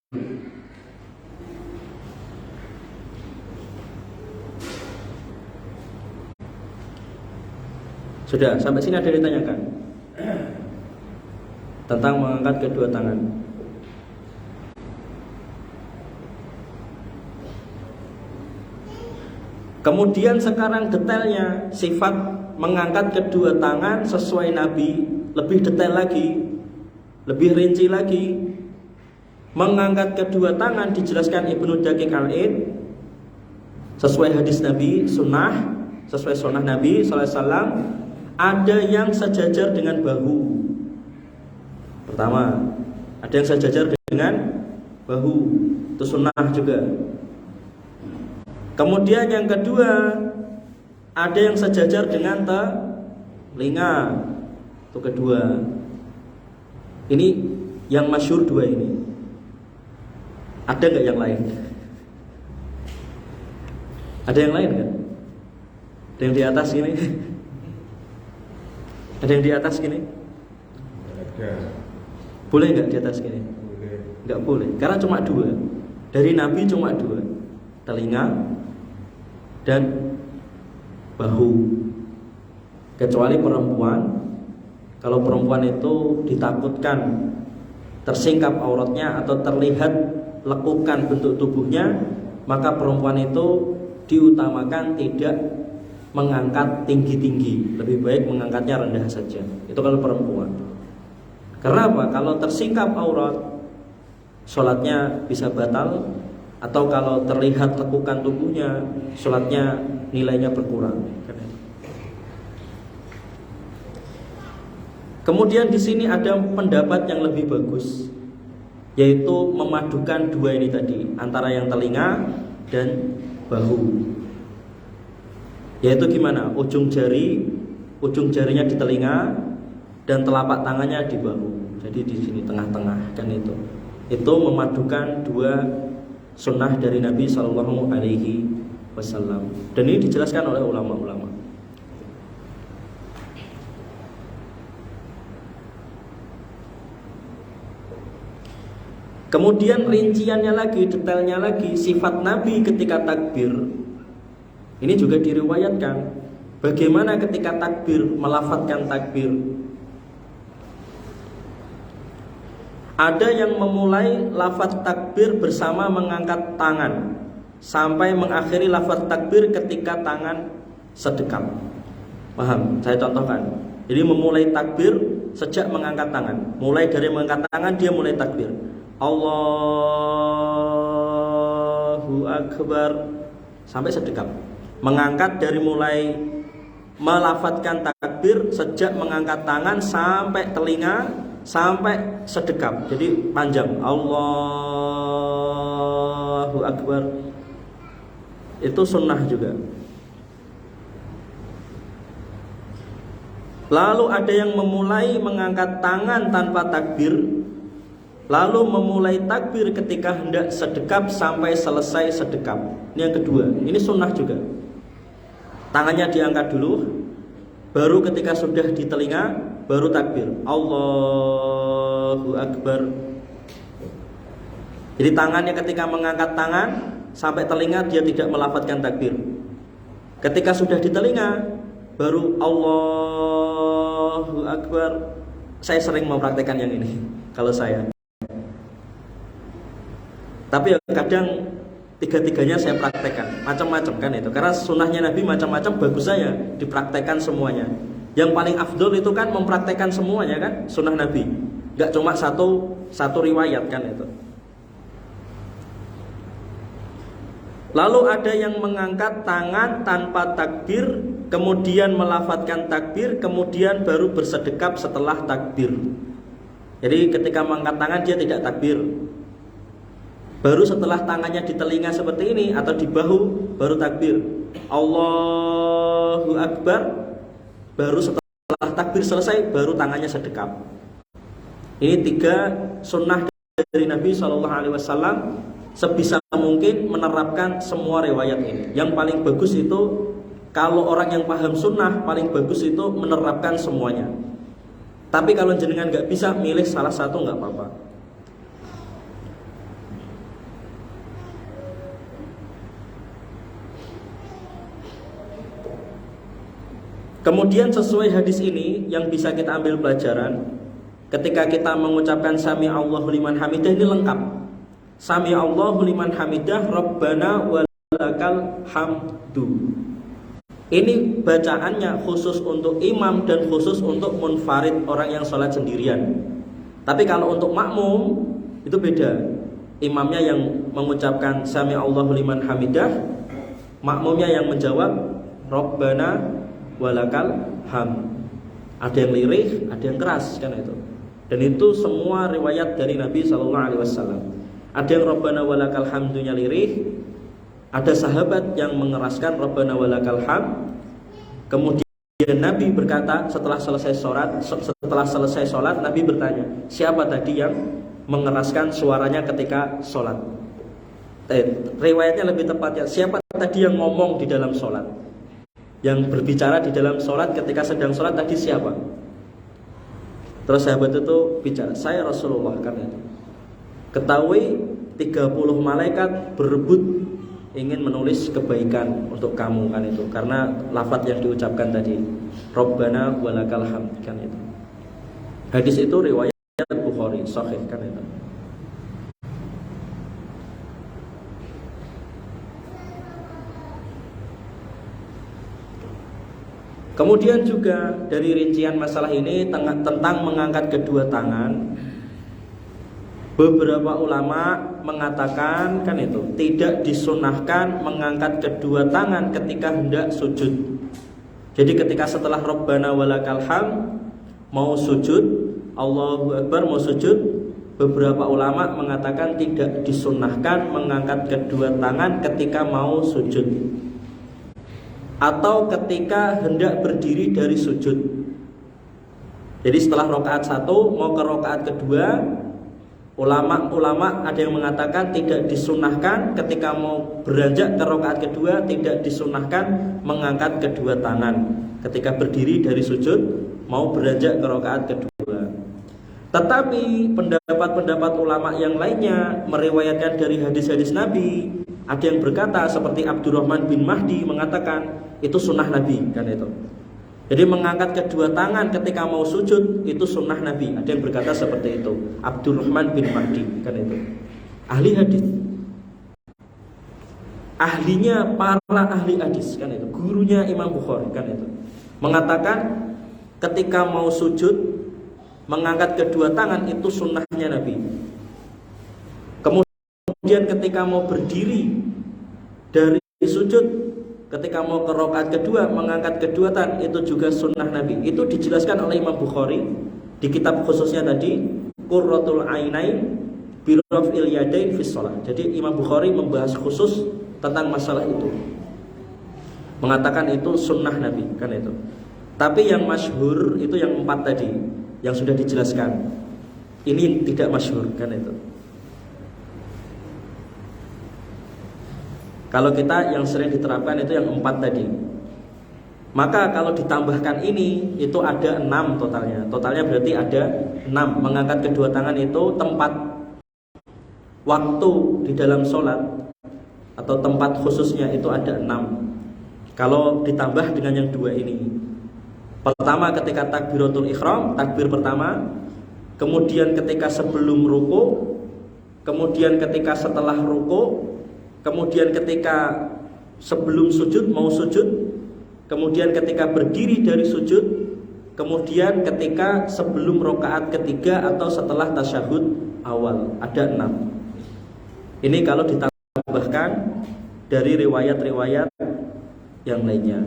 Sudah, sampai sini ada ditanyakan tentang mengangkat kedua tangan. Kemudian sekarang detailnya, sifat mengangkat kedua tangan sesuai Nabi, lebih detail lagi, lebih rinci lagi. Mengangkat kedua tangan dijelaskan Ibnu Daqiq Al-Id sesuai hadis Nabi, sesuai sunnah Nabi SAW. Ada yang sejajar dengan bahu. Pertama, ada yang sejajar dengan bahu, itu sunnah juga. Kemudian yang kedua, ada yang sejajar dengan telinga, itu kedua. Ini yang masyhur dua ini. Ada nggak yang lain? Ada yang lain nggak? Ada yang di atas ini? Ada yang di atas gini? Ada. Boleh nggak di atas gini? Boleh. Nggak boleh, karena cuma dua. Dari Nabi cuma dua, telinga dan bahu. Kecuali perempuan. Kalau perempuan itu ditakutkan tersingkap auratnya atau terlihat lekukan bentuk tubuhnya, maka perempuan itu diutamakan tidak mengangkat tinggi-tinggi, lebih baik mengangkatnya rendah saja. Itu kalau perempuan. Karena apa? Kalau tersingkap aurat, sholatnya bisa batal, atau kalau terlihat lekukan tubuhnya, sholatnya nilainya berkurang. Kemudian di sini ada pendapat yang lebih bagus, yaitu memadukan dua ini tadi, antara yang telinga dan bahu. Yaitu gimana? Ujung jarinya di telinga dan telapak tangannya di bahu. Jadi di sini tengah-tengah kan itu. Itu memadukan dua sunnah dari Nabi Shallallahu Alaihi Wasallam. Dan ini dijelaskan oleh ulama-ulama. Kemudian rinciannya lagi, detailnya lagi, sifat Nabi ketika takbir. Ini juga diriwayatkan bagaimana ketika takbir, melafadzkan takbir. Ada yang memulai lafadz takbir bersama mengangkat tangan sampai mengakhiri lafadz takbir ketika tangan sedekap. Paham? Saya contohkan. Jadi memulai takbir sejak mengangkat tangan. Mulai dari mengangkat tangan dia mulai takbir. Allahu Akbar sampai sedekap. Mengangkat dari mulai melafadzkan takbir sejak mengangkat tangan sampai telinga sampai sedekap. Jadi panjang. Allahu Akbar. Itu sunnah juga. Lalu ada yang memulai mengangkat tangan tanpa takbir, lalu memulai takbir ketika hendak sedekap sampai selesai sedekap. Ini yang kedua. Ini sunnah juga. Tangannya diangkat dulu, baru ketika sudah di telinga, baru takbir. Allahu Akbar. Jadi tangannya ketika mengangkat tangan sampai telinga dia tidak melafadzkan takbir. Ketika sudah di telinga, baru Allahu Akbar. Saya sering mempraktekkan yang ini kalau saya. Tapi kadang tiga-tiganya saya praktekkan, macam-macam kan itu. Karena sunnahnya Nabi macam-macam, bagus saya dipraktekkan semuanya. Yang paling afdol itu kan mempraktekkan semuanya kan, sunnah Nabi. Gak cuma satu riwayat kan itu. Lalu ada yang mengangkat tangan tanpa takbir, kemudian melafadzkan takbir, kemudian baru bersedekap setelah takbir. Jadi ketika mengangkat tangan dia tidak takbir. Baru setelah tangannya di telinga seperti ini atau di bahu, baru takbir. Allahu Akbar. Baru setelah takbir selesai, baru tangannya sedekap. Ini tiga sunnah dari Nabi SAW. Sebisa mungkin menerapkan semua riwayat ini. Yang paling bagus itu kalau orang yang paham sunnah paling bagus itu menerapkan semuanya. Tapi kalau jenengan nggak bisa milih salah satu nggak apa-apa. Kemudian sesuai hadis ini yang bisa kita ambil pelajaran, ketika kita mengucapkan sami Allahu liman hamidah ini lengkap. Sami Allahu liman hamidah Rabbana walakal hamdu. Ini bacaannya khusus untuk imam dan khusus untuk munfarid, orang yang sholat sendirian. Tapi kalau untuk makmum itu beda. Imamnya yang mengucapkan sami Allahu liman hamidah, makmumnya yang menjawab Rabbana walakal ham. Ada yang lirih, ada yang keras kan itu. Dan itu semua riwayat dari Nabi SAW. Ada yang Rabbana walakal hamdunya lirih, ada sahabat yang mengeraskan Rabbana walakal ham. Kemudian Nabi berkata setelah selesai sholat Nabi bertanya, siapa tadi yang mengeraskan suaranya ketika sholat? Riwayatnya lebih tepatnya, siapa tadi yang ngomong di dalam sholat? Yang berbicara di dalam sholat ketika sedang sholat tadi siapa? Terus sahabat itu bicara, saya Rasulullah kan itu. Ketahui 30 malaikat berebut ingin menulis kebaikan untuk kamu kan itu, karena lafaz yang diucapkan tadi Rabbana walakal hamd kan itu. Hadis itu riwayat Bukhari sahih kan itu. Kemudian juga dari rincian masalah ini tentang mengangkat kedua tangan, beberapa ulama mengatakan kan itu tidak disunahkan mengangkat kedua tangan ketika hendak sujud. Jadi ketika setelah Rabbana walakal ham mau sujud, Allahu Akbar mau sujud, beberapa ulama mengatakan tidak disunahkan mengangkat kedua tangan ketika mau sujud atau ketika hendak berdiri dari sujud. Jadi setelah rakaat 1 mau ke rakaat kedua, ulama ada yang mengatakan tidak disunahkan ketika mau beranjak ke rakaat kedua, tidak disunahkan mengangkat kedua tangan ketika berdiri dari sujud mau beranjak ke rakaat kedua. Tetapi pendapat-pendapat ulama yang lainnya meriwayatkan dari hadis-hadis Nabi. Ada yang berkata seperti Abdurrahman bin Mahdi mengatakan itu sunnah Nabi kan itu. Jadi mengangkat kedua tangan ketika mau sujud itu sunnah Nabi. Ada yang berkata seperti itu, Abdurrahman bin Mahdi kan itu. Ahli hadis. Ahlinya para ahli hadis kan itu. Gurunya Imam Bukhari kan itu. Mengatakan ketika mau sujud mengangkat kedua tangan itu sunnahnya Nabi. Kemudian ketika mau berdiri dari sujud, ketika mau ke rakaat kedua mengangkat kedua tangan itu juga sunnah Nabi. Itu dijelaskan oleh Imam Bukhari di kitab khususnya tadi Qurratul Ainain bi raf'il yadain fi shalah. Jadi Imam Bukhari membahas khusus tentang masalah itu, mengatakan itu sunnah Nabi kan itu. Tapi yang masyhur itu yang 4 tadi yang sudah dijelaskan. Ini tidak masyhur kan itu. Kalau kita yang sering diterapkan itu yang 4 tadi. Maka kalau ditambahkan ini itu ada 6 totalnya. Totalnya berarti ada 6. Mengangkat kedua tangan itu tempat waktu di dalam sholat atau tempat khususnya itu ada 6. Kalau ditambah dengan yang 2 ini. Pertama ketika takbiratul ihram, takbir pertama. Kemudian ketika sebelum ruku. Kemudian ketika setelah ruku. Kemudian ketika sebelum sujud mau sujud, kemudian ketika berdiri dari sujud, kemudian ketika sebelum rakaat ketiga atau setelah tasyahud awal. Ada 6. Ini kalau ditambahkan dari riwayat-riwayat yang lainnya.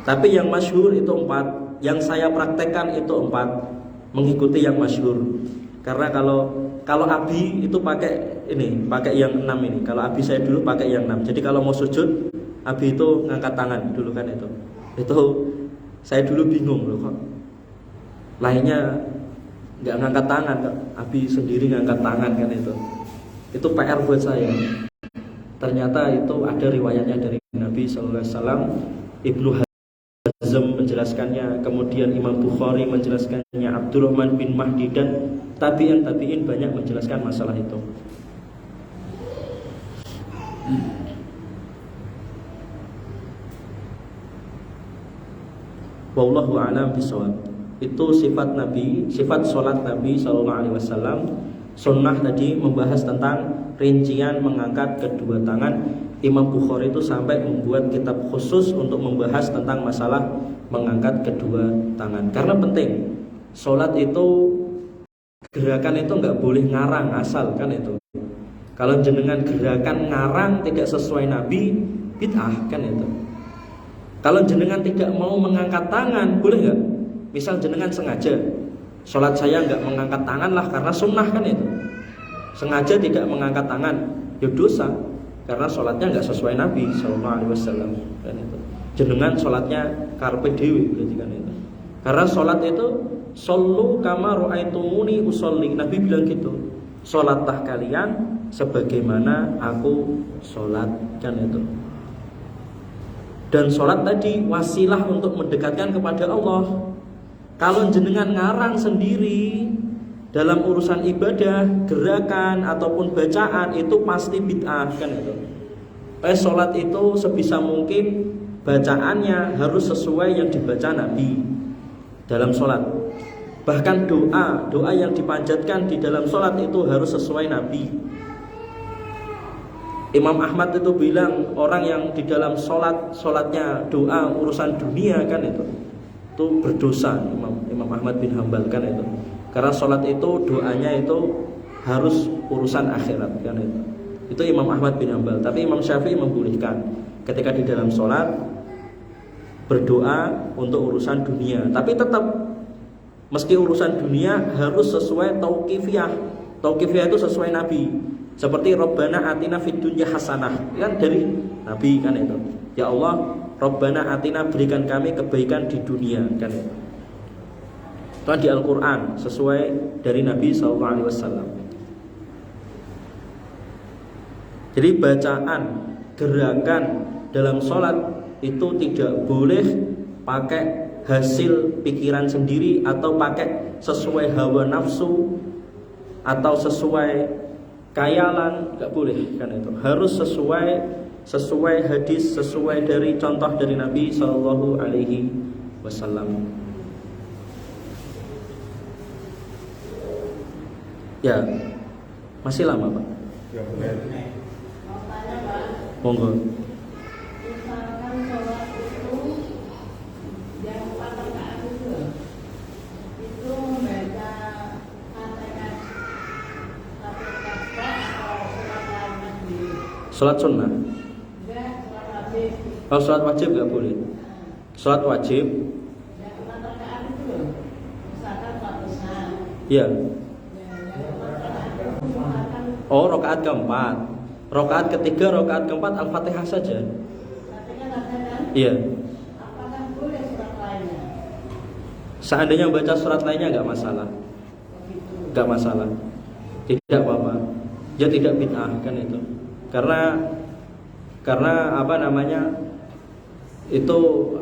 Tapi yang masyhur itu 4. Yang saya praktekkan itu 4, mengikuti yang masyhur. Karena kalau Abi itu pakai yang 6 ini. Kalau Abi saya dulu pakai yang 6. Jadi kalau mau sujud, Abi itu ngangkat tangan dulu kan itu. Itu saya dulu bingung loh kok. Lainnya nggak ngangkat tangan, kok. Abi sendiri ngangkat tangan kan itu. Itu PR buat saya. Ternyata itu ada riwayatnya dari Nabi SAW Ibnu Hazm menjelaskannya, kemudian Imam Bukhari menjelaskannya, Abdurrahman bin Mahdi dan tabi'in banyak menjelaskan masalah itu. Wallahu a'lam bishawab. Itu sifat Nabi, sifat sholat Nabi SAW. Sunnah tadi membahas tentang rincian mengangkat kedua tangan. Imam Bukhari itu sampai membuat kitab khusus untuk membahas tentang masalah mengangkat kedua tangan. Karena penting, sholat itu gerakan itu nggak boleh ngarang asal kan itu. Kalau jenengan gerakan ngarang tidak sesuai Nabi, bid'ah kan itu. Kalau jenengan tidak mau mengangkat tangan, boleh nggak? Misal jenengan sengaja, sholat saya nggak mengangkat tangan lah karena sunnah kan itu. Sengaja tidak mengangkat tangan, ya dosa. Karena sholatnya nggak sesuai Nabi SAW kan itu. Jenengan sholatnya karpe dewi berarti kan itu. Karena sholat itu shollu kama ra'aitumuni usolli. Nabi bilang gitu. Sholatlah kalian sebagaimana aku sholat kan itu. Dan sholat tadi wasilah untuk mendekatkan kepada Allah. Kalau jenengan ngarang sendiri dalam urusan ibadah, gerakan ataupun bacaan itu pasti bid'ah kan itu. Sholat itu sebisa mungkin bacaannya harus sesuai yang dibaca Nabi dalam sholat. Bahkan doa yang dipanjatkan di dalam sholat itu harus sesuai Nabi. Imam Ahmad itu bilang orang yang di dalam sholatnya doa urusan dunia kan itu berdosa. Imam Ahmad bin Hambal kan itu. Karena sholat itu doanya itu harus urusan akhirat kan itu. Itu Imam Ahmad bin Hambal. Tapi Imam Syafi'i membolehkan ketika di dalam sholat berdoa untuk urusan dunia. Tapi tetap meski urusan dunia harus sesuai tauqifiyah. Tauqifiyah itu sesuai Nabi. Seperti Rabbana atina fid dunya hasanah kan dari Nabi kan itu. Ya Allah, Rabbana atina berikan kami kebaikan di dunia kan itu. Itu di Al-Quran sesuai dari Nabi SAW. Jadi bacaan, gerakan dalam sholat itu tidak boleh pakai hasil pikiran sendiri atau pakai sesuai hawa nafsu atau sesuai kayalan, nggak boleh kan itu. Harus sesuai hadis, sesuai dari contoh dari Nabi SAW. Ya, masih lama Pak.
Ya, boleh.
Monggo.
Misalkan sholat itu yang 4 rakaat itu membaca Fatihah atau surat lainnya sendiri.
Sholat sunnah.
Enggak, sholat wajib.
Kalau sholat wajib nggak boleh. Sholat wajib.
Yang 4 rakaat itu loh. Misalkan Fatihah.
Ya.
Misalkan
Oh, rakaat keempat. Rakaat ketiga, rakaat keempat Al-Fatihah saja.
Fatihah kan?
Iya.
Apakah boleh surat lainnya?
Seandainya baca surat lainnya nggak masalah.
Begitu.
Nggak masalah. Tidak apa-apa. Ya tidak bid'ah kan itu. Karena apa namanya? Itu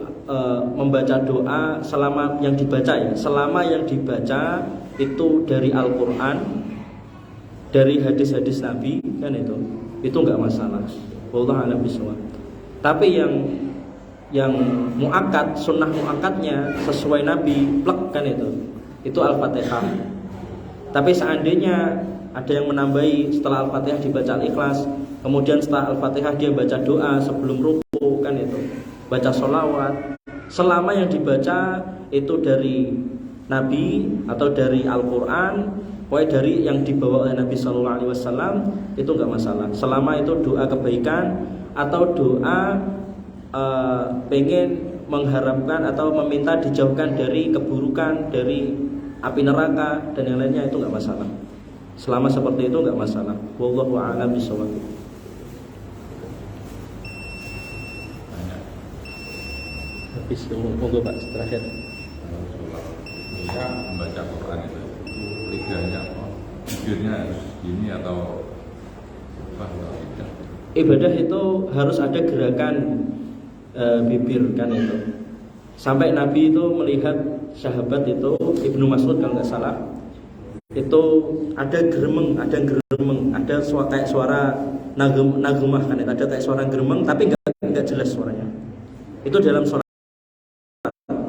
membaca doa selama yang dibaca ya. Selama yang dibaca itu dari Al-Qur'an, dari hadis-hadis Nabi kan itu nggak masalah. Wallahu a'lam bishawab. Tapi yang muakkad, sunnah muakkadnya sesuai Nabi plek kan itu Al-Fatihah. Tapi seandainya ada yang menambahi setelah Al-Fatihah dibaca Al-Ikhlas, kemudian setelah Al-Fatihah dia baca doa sebelum ruku kan baca sholawat, selama yang dibaca itu dari Nabi atau dari Al-Quran, pokoknya dari yang dibawa oleh Nabi SAW, itu nggak masalah. Selama itu doa kebaikan atau doa pengen mengharapkan atau meminta dijauhkan dari keburukan, dari api neraka dan yang lainnya, itu nggak masalah. Selama seperti itu nggak masalah. Wallahu a'lam bishawab. Habis monggo Pak terakhir.
Bisa membaca Quran itu liganya apa? Tidurnya harus gini atau apa? Tidak.
Ibadah itu harus ada gerakan bibir kan itu. Sampai Nabi itu melihat sahabat itu Ibnu Mas'ud kalau nggak salah, itu ada geremeng, ada kayak suara nagumah kan, ada kayak suara geremeng tapi nggak jelas suaranya. Itu dalam sholat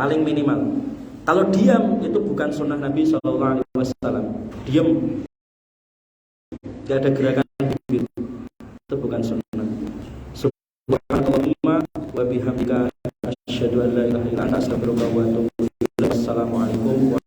paling minimal. Kalau diam itu bukan sunnah Nabi SAW. Diam, nggak ada gerakan bibir, itu bukan sunnah. Subhanallahumma wa bihamdika asyhadu an la ilaha illa anta astaghfiruka wa atubu ilaik. Assalamualaikum